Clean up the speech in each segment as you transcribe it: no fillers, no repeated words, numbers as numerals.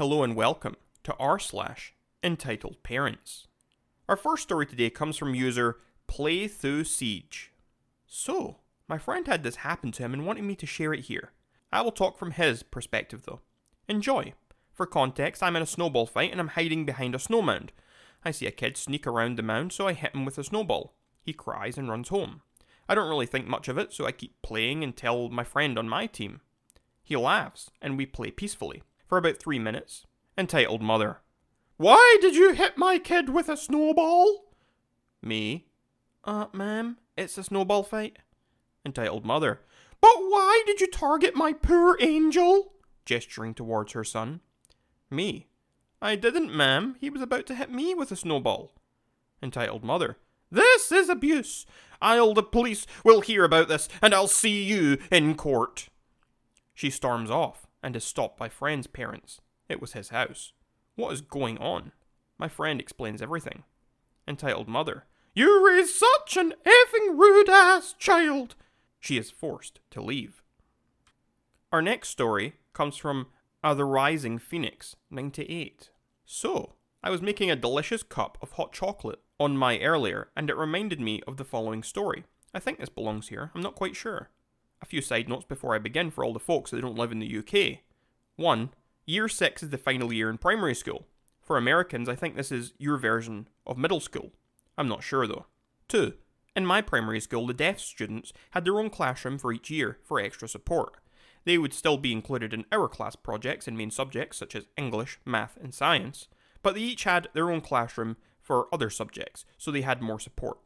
Hello and welcome to r/Entitled Parents. Our first story today comes from user PlayThroughSiege. So, my friend had this happen to him and wanted me to share it here. I will talk from his perspective though. Enjoy. For context, I'm in a snowball fight and I'm hiding behind a snow mound. I see a kid sneak around the mound, so I hit him with a snowball. He cries and runs home. I don't really think much of it, so I keep playing and tell my friend on my team. He laughs, and we play peacefully for about 3 minutes. Entitled mother: "Why did you hit my kid with a snowball?" Me: Ma'am, it's a snowball fight. Entitled mother: "But why did you target my poor angel?" Gesturing towards her son. Me: "I didn't, ma'am. He was about to hit me with a snowball." Entitled mother: "This is abuse. The police will hear about this, and I'll see you in court." She storms off, and is stopped by friend's parents. It was his house. What is going on? My friend explains everything. Entitled mother: "You raised such an effing rude-ass child." She is forced to leave. Our next story comes from The Rising Phoenix 98. So, I was making a delicious cup of hot chocolate on my earlier, and it reminded me of the following story. I think this belongs here, I'm not quite sure. A few side notes before I begin for all the folks that don't live in the UK. 1. Year 6 is the final year in primary school. For Americans, I think this is your version of middle school. I'm not sure though. 2. In my primary school, the deaf students had their own classroom for each year for extra support. They would still be included in our class projects and main subjects such as English, Math and Science, but they each had their own classroom for other subjects, so they had more support.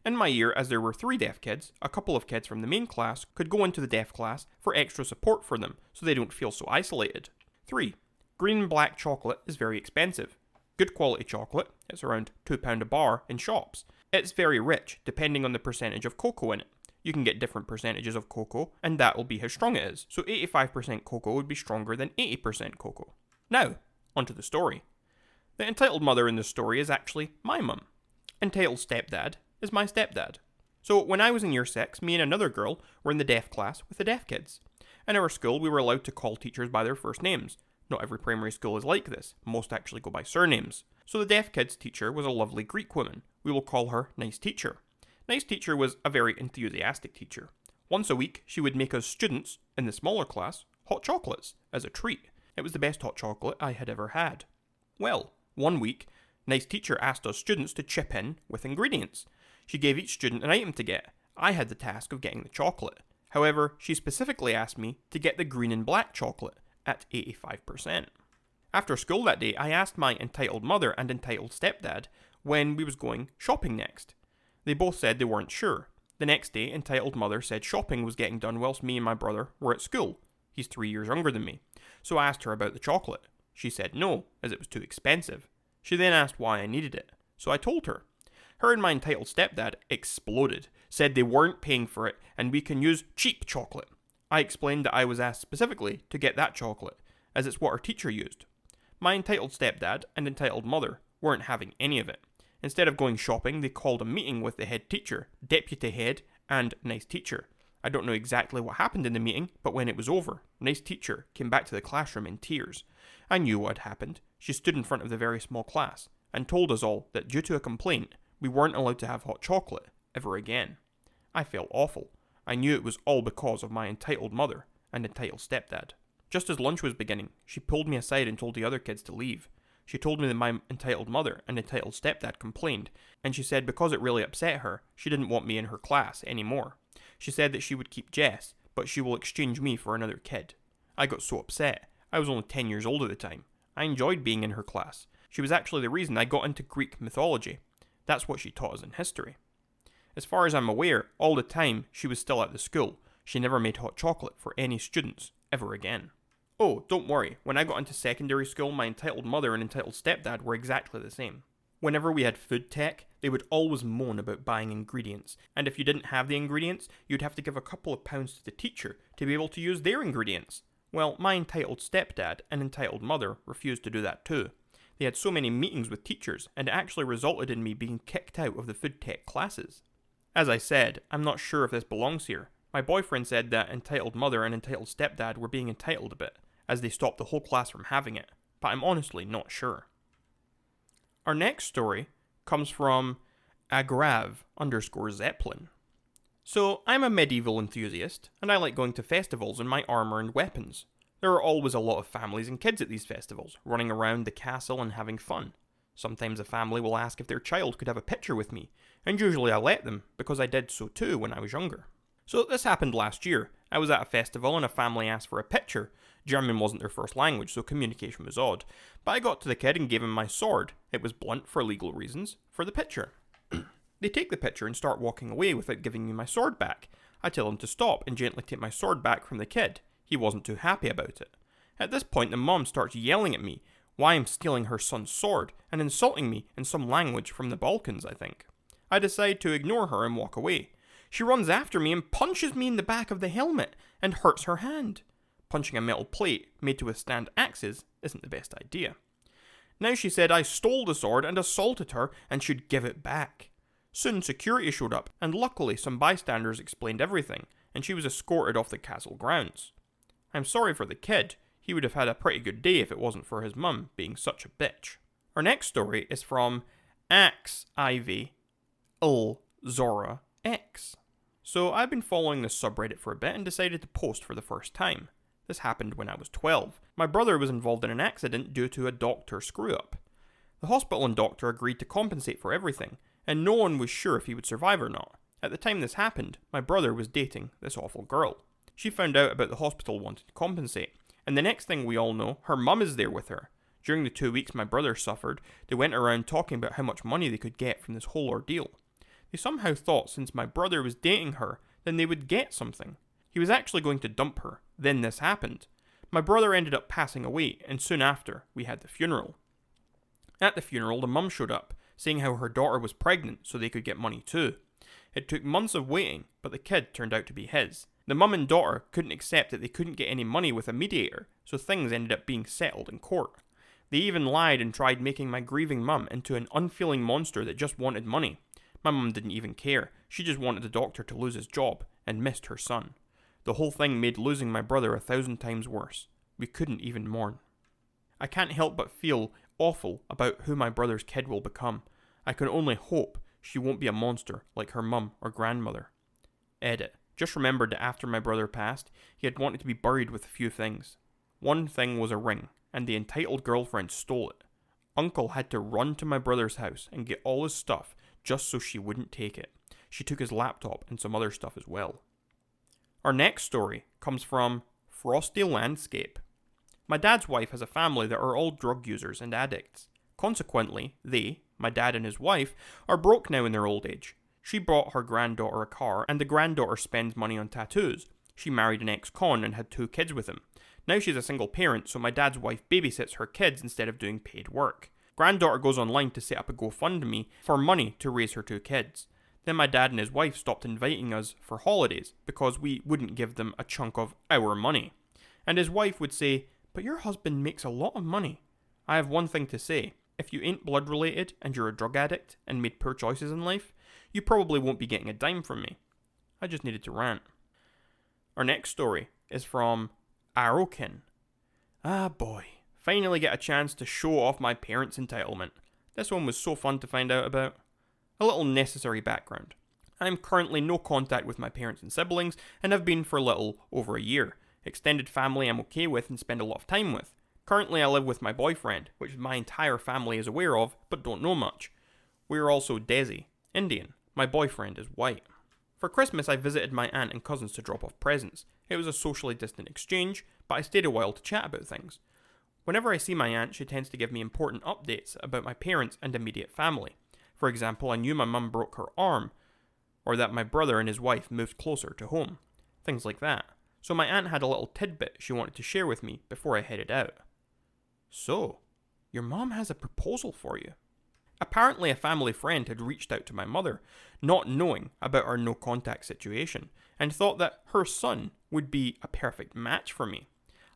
In my year, as there were 3 deaf kids, a couple of kids from the main class could go into the deaf class for extra support for them, so they don't feel so isolated. 3. Green and black chocolate is very expensive. Good quality chocolate, it's around £2 a bar in shops. It's very rich, depending on the percentage of cocoa in it. You can get different percentages of cocoa, and that will be how strong it is. So 85% cocoa would be stronger than 80% cocoa. Now, onto the story. The entitled mother in this story is actually my mum. Entitled stepdad is my stepdad. So when I was in year 6, me and another girl were in the deaf class with the deaf kids. In our school, we were allowed to call teachers by their first names. Not every primary school is like this. Most actually go by surnames. So the deaf kids teacher was a lovely Greek woman. We will call her Nice Teacher. Nice Teacher was a very enthusiastic teacher. Once a week, she would make us students, in the smaller class, hot chocolates as a treat. It was the best hot chocolate I had ever had. Well, one week, Nice Teacher asked us students to chip in with ingredients. She gave each student an item to get. I had the task of getting the chocolate. However, she specifically asked me to get the green and black chocolate at 85%. After school that day, I asked my entitled mother and entitled stepdad when we was going shopping next. They both said they weren't sure. The next day, entitled mother said shopping was getting done whilst me and my brother were at school. He's 3 years younger than me. So I asked her about the chocolate. She said no, as it was too expensive. She then asked why I needed it. So I told her. Her and my entitled stepdad exploded, said they weren't paying for it and we can use cheap chocolate. I explained that I was asked specifically to get that chocolate, as it's what our teacher used. My entitled stepdad and entitled mother weren't having any of it. Instead of going shopping, they called a meeting with the head teacher, deputy head, and Nice Teacher. I don't know exactly what happened in the meeting, but when it was over, Nice Teacher came back to the classroom in tears. I knew what had happened. She stood in front of the very small class and told us all that due to a complaint, we weren't allowed to have hot chocolate ever again. I felt awful. I knew it was all because of my entitled mother and entitled stepdad. Just as lunch was beginning, she pulled me aside and told the other kids to leave. She told me that my entitled mother and entitled stepdad complained, and she said because it really upset her, she didn't want me in her class anymore. She said that she would keep Jess, but she will exchange me for another kid. I got so upset. I was only 10 years old at the time. I enjoyed being in her class. She was actually the reason I got into Greek mythology. That's what she taught us in history. As far as I'm aware, all the time she was still at the school. She never made hot chocolate for any students ever again. Oh, don't worry, when I got into secondary school, my entitled mother and entitled stepdad were exactly the same. Whenever we had food tech, they would always moan about buying ingredients, and if you didn't have the ingredients, you'd have to give a couple of pounds to the teacher to be able to use their ingredients. Well, my entitled stepdad and entitled mother refused to do that too. They had so many meetings with teachers, and it actually resulted in me being kicked out of the food tech classes. As I said, I'm not sure if this belongs here. My boyfriend said that entitled mother and entitled stepdad were being entitled a bit, as they stopped the whole class from having it. but I'm honestly not sure. Our next story comes from Agrav_Zeppelin. So, I'm a medieval enthusiast, and I like going to festivals in my armour and weapons. There are always a lot of families and kids at these festivals, running around the castle and having fun. Sometimes a family will ask if their child could have a picture with me, and usually I let them, because I did so too when I was younger. So this happened last year. I was at a festival and a family asked for a picture. German wasn't their first language, so communication was odd. But I got to the kid and gave him my sword. It was blunt for legal reasons, for the picture. They take the picture and start walking away without giving me my sword back. I tell them to stop and gently take my sword back from the kid. He wasn't too happy about it. At this point, the mom starts yelling at me why I'm stealing her son's sword and insulting me in some language from the Balkans, I think. I decide to ignore her and walk away. She runs after me and punches me in the back of the helmet and hurts her hand. Punching a metal plate made to withstand axes isn't the best idea. Now she said I stole the sword and assaulted her and should give it back. Soon security showed up, and luckily some bystanders explained everything, and she was escorted off the castle grounds. I'm sorry for the kid. He would have had a pretty good day if it wasn't for his mum being such a bitch. Our next story is from Axe Ivy Zora X. So I've been following this subreddit for a bit and decided to post for the first time. This happened when I was 12. My brother was involved in an accident due to a doctor screw-up. The hospital and doctor agreed to compensate for everything, and no one was sure if he would survive or not. At the time this happened, my brother was dating this awful girl. She found out about the hospital wanting to compensate, and the next thing we all know, her mum is there with her. During the 2 weeks my brother suffered, they went around talking about how much money they could get from this whole ordeal. They somehow thought since my brother was dating her, then they would get something. He was actually going to dump her. Then this happened. My brother ended up passing away, and soon after, we had the funeral. At the funeral, the mum showed up, saying how her daughter was pregnant so they could get money too. It took months of waiting, but the kid turned out to be his. The mum and daughter couldn't accept that they couldn't get any money with a mediator, so things ended up being settled in court. They even lied and tried making my grieving mum into an unfeeling monster that just wanted money. My mum didn't even care. She just wanted the doctor to lose his job and missed her son. The whole thing made losing my brother 1,000 times worse. We couldn't even mourn. I can't help but feel awful about who my brother's kid will become. I can only hope she won't be a monster like her mum or grandmother. Edit. Just remembered that after my brother passed, he had wanted to be buried with a few things. One thing was a ring, and the entitled girlfriend stole it. Uncle had to run to my brother's house and get all his stuff just so she wouldn't take it. She took his laptop and some other stuff as well. Our next story comes from Frosty Landscape. My dad's wife has a family that are all drug users and addicts. Consequently, they, my dad and his wife, are broke now in their old age. She bought her granddaughter a car, and the granddaughter spends money on tattoos. She married an ex-con and had 2 kids with him. Now she's a single parent, so my dad's wife babysits her kids instead of doing paid work. Granddaughter goes online to set up a GoFundMe for money to raise her 2 kids. Then my dad and his wife stopped inviting us for holidays because we wouldn't give them a chunk of our money. And his wife would say, "But your husband makes a lot of money." I have one thing to say. If you ain't blood related and you're a drug addict and made poor choices in life, you probably won't be getting a dime from me. I just needed to rant. Our next story is from Arrowkin. Ah boy, finally get a chance to show off my parents' entitlement. This one was so fun to find out about. A little necessary background. I am currently no contact with my parents and siblings and have been for a little over a year. Extended family I'm okay with and spend a lot of time with. Currently I live with my boyfriend, which my entire family is aware of but don't know much. We are also Desi, Indian. My boyfriend is white. For Christmas I visited my aunt and cousins to drop off presents. It was a socially distant exchange, but I stayed a while to chat about things. Whenever I see my aunt, she tends to give me important updates about my parents and immediate family. For example, I knew my mum broke her arm, or that my brother and his wife moved closer to home. Things like that. So my aunt had a little tidbit she wanted to share with me before I headed out. "So, your mom has a proposal for you." Apparently a family friend had reached out to my mother, not knowing about our no-contact situation, and thought that her son would be a perfect match for me.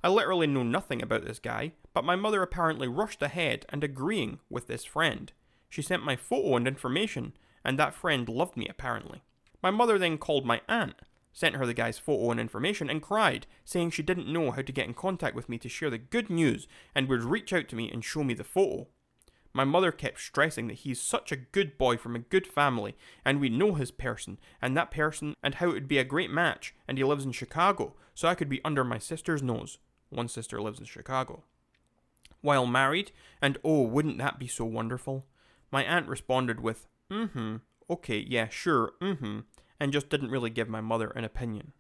I literally know nothing about this guy, but my mother apparently rushed ahead and agreeing with this friend. She sent my photo and information, and that friend loved me apparently. My mother then called my aunt, sent her the guy's photo and information, and cried, saying she didn't know how to get in contact with me to share the good news and would reach out to me and show me the photo. My mother kept stressing that he's such a good boy from a good family, and we know his person, and that person, and how it would be a great match, and he lives in Chicago, so I could be under my sister's nose. One sister lives in Chicago. While married, and oh, wouldn't that be so wonderful? My aunt responded with, okay, yeah, sure, and just didn't really give my mother an opinion.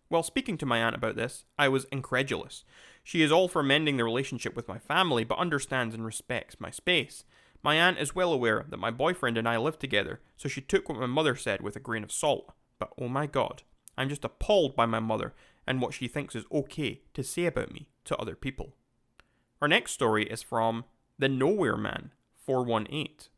While speaking to my aunt about this, I was incredulous. She is all for mending the relationship with my family, but understands and respects my space. My aunt is well aware that my boyfriend and I live together, so she took what my mother said with a grain of salt. But oh my god, I'm just appalled by my mother and what she thinks is okay to say about me to other people. Our next story is from the Nowhere Man 418.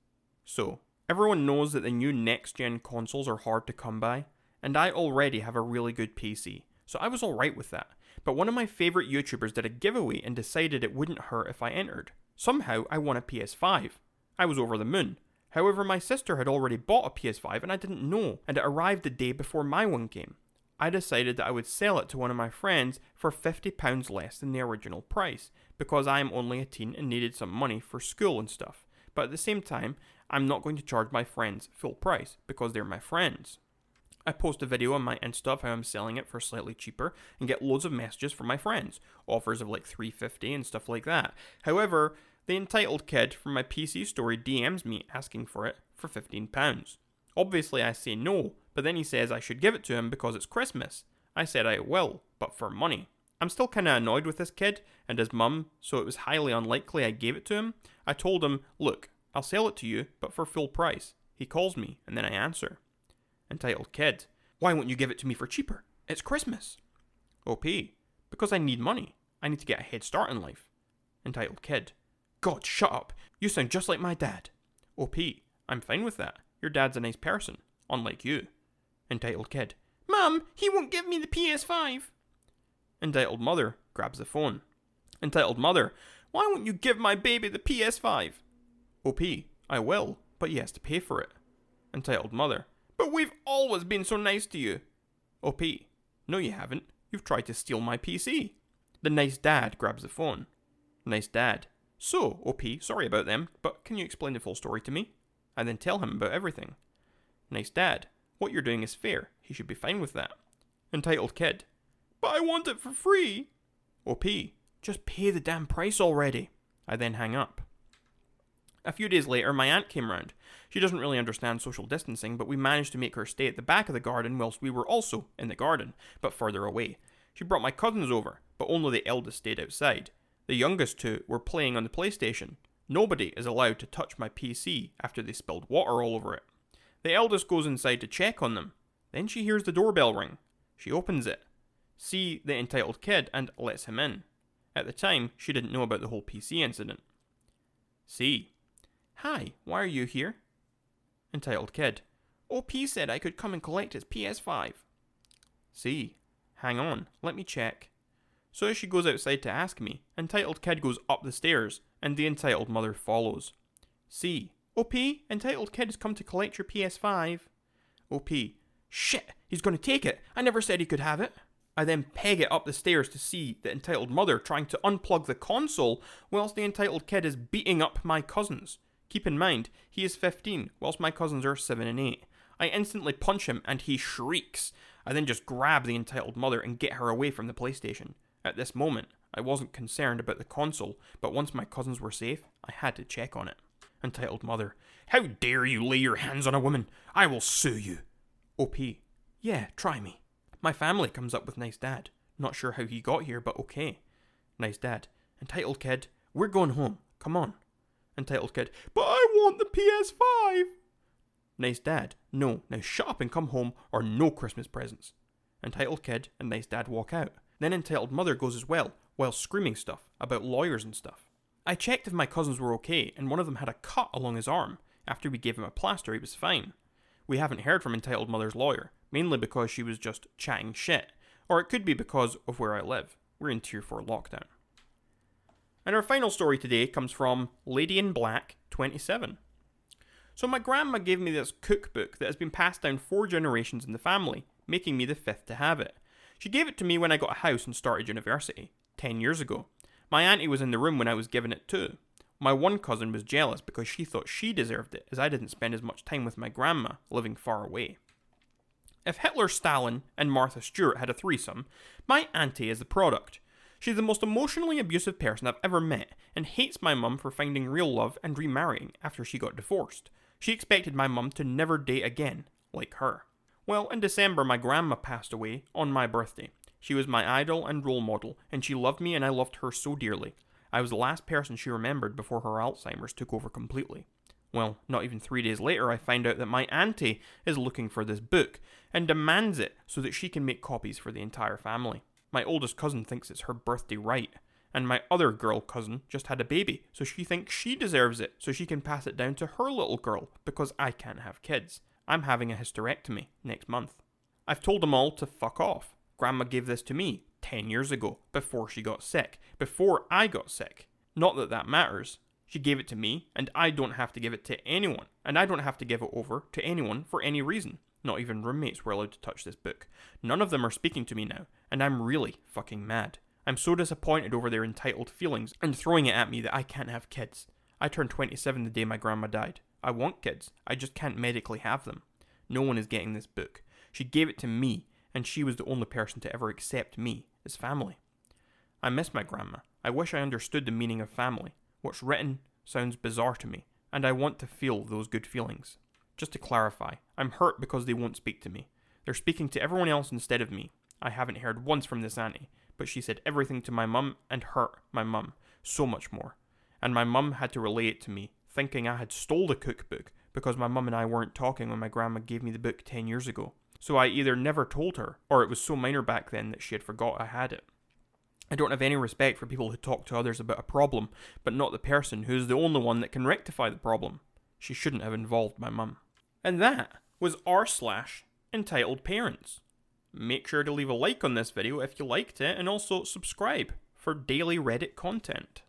So, everyone knows that the new next-gen consoles are hard to come by, and I already have a really good PC, so I was alright with that. But one of my favourite YouTubers did a giveaway and decided it wouldn't hurt if I entered. Somehow, I won a PS5. I was over the moon. However, my sister had already bought a PS5 and I didn't know, and it arrived the day before my one came. I decided that I would sell it to one of my friends for £50 less than the original price, because I am only a teen and needed some money for school and stuff. But at the same time, I'm not going to charge my friends full price, because they're my friends. I post a video on my Insta of how I'm selling it for slightly cheaper and get loads of messages from my friends, offers of like $3.50 and stuff like that. However, the entitled kid from my PC story DMs me asking for it for £15. Obviously I say no, but then he says I should give it to him because it's Christmas. I said I will, but for money. I'm still kinda annoyed with this kid and his mum, so it was highly unlikely I gave it to him. I told him, look, I'll sell it to you, but for full price. He calls me, and then I answer. Entitled kid, why won't you give it to me for cheaper? It's Christmas. OP, because I need money. I need to get a head start in life. Entitled kid, God, shut up. You sound just like my dad. OP, I'm fine with that. Your dad's a nice person, unlike you. Entitled kid, Mum, he won't give me the PS5. Entitled mother grabs the phone. Entitled mother, why won't you give my baby the PS5? OP, I will, but he has to pay for it. Entitled mother, but we've always been so nice to you. OP, no you haven't. You've tried to steal my PC. The nice dad grabs the phone. Nice dad, so OP, sorry about them, but can you explain the full story to me? I then tell him about everything. Nice dad, what you're doing is fair. He should be fine with that. Entitled kid, but I want it for free. OP, just pay the damn price already. I then hang up. A few days later, my aunt came round. She doesn't really understand social distancing, but we managed to make her stay at the back of the garden whilst we were also in the garden, but further away. She brought my cousins over, but only the eldest stayed outside. The youngest two were playing on the PlayStation. Nobody is allowed to touch my PC after they spilled water all over it. The eldest goes inside to check on them. Then she hears the doorbell ring. She opens it, see the entitled kid, and lets him in. At the time, she didn't know about the whole PC incident. C. Hi, why are you here? Entitled kid. OP said I could come and collect his PS5. C. Hang on, let me check. So as she goes outside to ask me, entitled kid goes up the stairs, and the entitled mother follows. C. OP, entitled kid has come to collect your PS5. OP. Shit, he's gonna take it. I never said he could have it. I then peg it up the stairs to see the entitled mother trying to unplug the console whilst the entitled kid is beating up my cousins. Keep in mind, he is 15, whilst my cousins are 7 and 8. I instantly punch him and he shrieks. I then just grab the entitled mother and get her away from the PlayStation. At this moment, I wasn't concerned about the console, but once my cousins were safe, I had to check on it. Entitled mother. How dare you lay your hands on a woman? I will sue you. OP. Yeah, try me. My family comes up with nice dad. Not sure how he got here, but okay. Nice dad. Entitled kid. We're going home. Come on. Entitled kid. But I want the PS5. Nice dad. No, now shut up and come home or no Christmas presents. Entitled kid and nice dad walk out. Then entitled mother goes as well, while screaming stuff about lawyers and stuff. I checked if my cousins were okay, and one of them had a cut along his arm. After we gave him a plaster, he was fine. We haven't heard from entitled mother's lawyer, mainly because she was just chatting shit, or it could be because of where I live. We're in Tier 4 lockdown. And our final story today comes from Lady in Black 27. So my grandma gave me this cookbook that has been passed down 4 generations in the family, making me the 5th to have it. She gave it to me when I got a house and started university, 10 years ago. My auntie was in the room when I was given it too. My one cousin was jealous because she thought she deserved it, as I didn't spend as much time with my grandma, living far away. If Hitler, Stalin, and Martha Stewart had a threesome, my auntie is the product. She's the most emotionally abusive person I've ever met, and hates my mum for finding real love and remarrying after she got divorced. She expected my mum to never date again, like her. Well, in December my grandma passed away on my birthday. She was my idol and role model, and she loved me and I loved her so dearly. I was the last person she remembered before her Alzheimer's took over completely. Well, not even 3 days later I find out that my auntie is looking for this book, and demands it so that she can make copies for the entire family. My oldest cousin thinks it's her birthday right, and my other girl cousin just had a baby, so she thinks she deserves it so she can pass it down to her little girl, because I can't have kids. I'm having a hysterectomy next month. I've told them all to fuck off. Grandma gave this to me 10 years ago, before she got sick, before I got sick. Not that that matters. She gave it to me, and I don't have to give it to anyone, and I don't have to give it over to anyone for any reason. Not even roommates were allowed to touch this book. None of them are speaking to me now, and I'm really fucking mad. I'm so disappointed over their entitled feelings and throwing it at me that I can't have kids. I turned 27 the day my grandma died. I want kids, I just can't medically have them. No one is getting this book. She gave it to me, and she was the only person to ever accept me as family. I miss my grandma. I wish I understood the meaning of family. What's written sounds bizarre to me, and I want to feel those good feelings. Just to clarify, I'm hurt because they won't speak to me. They're speaking to everyone else instead of me. I haven't heard once from this auntie, but she said everything to my mum and hurt my mum so much more. And my mum had to relay it to me, thinking I had stole the cookbook because my mum and I weren't talking when my grandma gave me the book 10 years ago. So I either never told her, or it was so minor back then that she had forgot I had it. I don't have any respect for people who talk to others about a problem, but not the person who is the only one that can rectify the problem. She shouldn't have involved my mum. And that was r/Entitledparents. Make sure to leave a like on this video if you liked it, and also subscribe for daily Reddit content.